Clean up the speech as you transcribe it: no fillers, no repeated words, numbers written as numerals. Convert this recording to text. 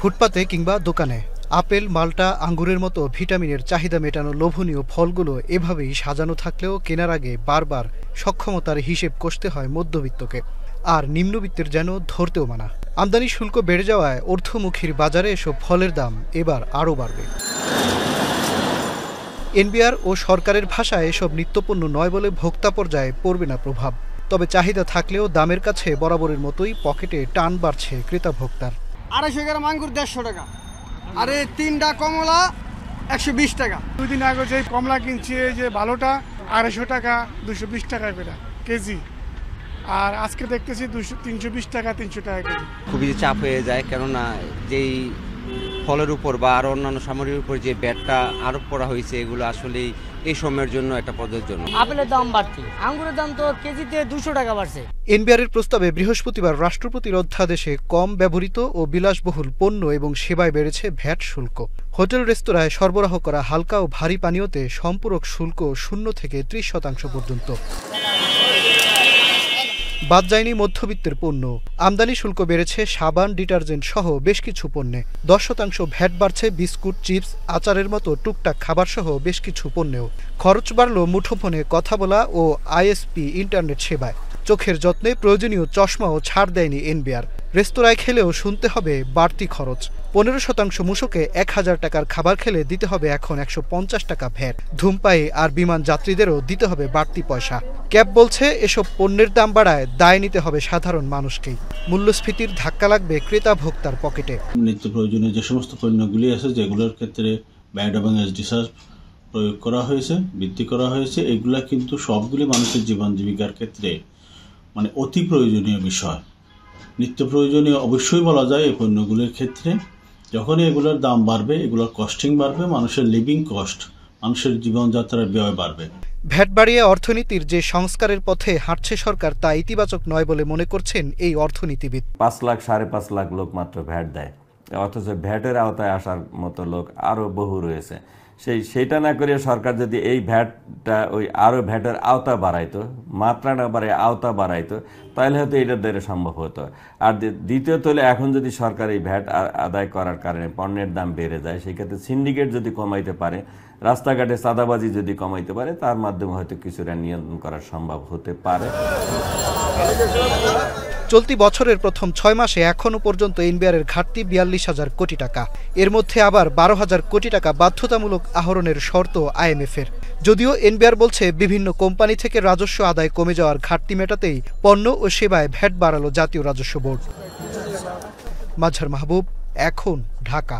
ফুটপাতে কিংবা দোকানে আপেল, মাল্টা, আঙ্গুরের মতো ভিটামিনের চাহিদা মেটানো লোভনীয় ফলগুলো এভাবেই সাজানো থাকলেও কেনার আগে বারবার সক্ষমতার হিসেব কষতে হয় মধ্যবিত্তকে। আর নিম্নবিত্তের যেন ধরতেও মানা। আমদানি শুল্ক বেড়ে যাওয়ায় ঊর্ধ্বমুখীর বাজারে এসব ফলের দাম এবার আরও বাড়বে। এনবিআর ও সরকারের ভাষায় এসব নিত্যপণ্য নয় বলে ভোক্তা পর্যায়ে পড়বে না প্রভাব। তবে চাহিদা থাকলেও দামের কাছে বরাবরের মতোই পকেটে টান বাড়ছে ক্রেতা ভোক্তার। 250 গ্রাম আঙ্গুর 150 টাকা, আরে 3টা কমলা 120 টাকা। 2 দিন আগে যে কমলা কিনছি যে ভালোটা 250 টাকা 220 টাকা করে কেজি, আর আজকে দেখতেছি 320 টাকা 300 টাকা কেজি। খুবই চাপ হয়ে যায়, কেননা যেই ফলের উপর বা আরো অন্যান্য সামগ্রীর উপর যে ব্যাটটা আরোপ করা হয়েছে, এগুলো আসলে এই সময়ের জন্য একটা পদের জন্য। আপেলের দাম বাড়তি, আঙ্গুরের দাম তো কেজিতে 200 টাকা বাড়ছে। এনবিআরের প্রস্তাবে বৃহস্পতিবার রাষ্ট্রপতির অধ্যাদেশে কম ব্যবহৃত ও বিলাসবহুল পণ্য এবং সেবায় বেড়েছে ভ্যাট শুল্ক। হোটেল রেস্তোরাঁয় সরবরাহ করা হালকা ও ভারী পানীয়তে সম্পূরক শুল্ক 0 থেকে 30% পর্যন্ত। বাদ যায়নি মধ্যবিত্তের পণ্য। আমদানি শুল্ক বেড়েছে সাবান, ডিটারজেন্ট সহ বেশ কিছু পণ্যে। 10% ভ্যাট বাড়ছে বিস্কুট, চিপস, আচারের মতো টুকটাক খাবার সহ বেশ কিছু পণ্যেও। খরচ বাড়ল মুঠোফোনে কথা বলা ও আইএসপি ইন্টারনেট সেবায়। চোখের যত্নে প্রয়োজনীয় চশমাও ছাড় দেয়নি এনবিআর। রেস্তোরাঁয় খেলেও শুনতে হবে বাড়তি খরচ। 15% মূসকে 1000 টাকার খাবার খেলে দিতে হবে এখন 150 টাকা ভ্যাট। ধূমপায়ী আর বিমান যাত্রীদেরও দিতে হবে বাড়তি পয়সা। ক্যাব বলছে এসব পণ্যের দাম বাড়ায় দায় নিতে হবে সাধারণ মানুষকেই। মূল্যস্ফীতির ধাক্কা লাগবে ক্রেতা ভোক্তার পকেটে। নিত্য প্রয়োজনীয় যে সমস্ত পণ্যগুলি আছে, যেগুলোর ক্ষেত্রে ভ্যাট এবং এসডিসার প্রয়োগ করা হয়েছে, বৃদ্ধি করা হয়েছে, এগুলা কিন্তু সবগুলি মানুষের জীবন জীবিকার ক্ষেত্রে মানে অতি প্রয়োজনীয় বিষয়। নিত্য প্রয়োজনীয় অবশ্যই বলা যায় এই পণ্যগুলির ক্ষেত্রে। যখনই এগুলোর দাম বাড়বে, এগুলোর কস্টিং বাড়বে, মানুষের লিভিং কস্ট, মানুষের জীবনযাত্রার ব্যয় বাড়বে। ভ্যাট বাড়িয়ে অর্থনীতির যে সংস্কারের পথে হাঁটছে সরকার তা ইতিবাচক নয় বলে মনে করছেন এই অর্থনীতিবিদ। 5 লাখ 5.5 লাখ লোক মাত্র ভ্যাট দেয়, অথচ ভ্যাটের আওতায় আসার মতো লোক আরও বহু রয়েছে। সেইটা না করে সরকার যদি এই ভ্যাটটা আরও ভ্যাটের আওতা বাড়াইতো, মাত্রা না বাড়ায় আওতা বাড়াইতো, তাহলে হয়তো এটার দ্বারা সম্ভব হতো। আর দ্বিতীয়ত হলে এখন যদি সরকার এই ভ্যাট আদায় করার কারণে পণ্যের দাম বেড়ে যায়, সেক্ষেত্রে সিন্ডিকেট যদি কমাইতে পারে, রাস্তাঘাটে চাঁদাবাজি যদি কমাইতে পারে, তার মাধ্যমে হয়তো কিছুটা নিয়ন্ত্রণ করা সম্ভব হতে পারে। চলতি বছরের প্রথম 6 মাসে এখনও পর্যন্ত এনবিআরের ঘাটতি 42,000 কোটি টাকা। এর মধ্যে আবার 12,000 কোটি টাকা বাধ্যতামূলক আহরণের শর্ত আইএমএফের। যদিও এনবিআর বলছে বিভিন্ন কোম্পানি থেকে রাজস্ব আদায় কমে যাওয়ার ঘাটতি মেটাতেই পণ্য ও সেবায় ভ্যাট বাড়ালো জাতীয় রাজস্ব বোর্ড। মাজহার মাহবুব, এখন, ঢাকা।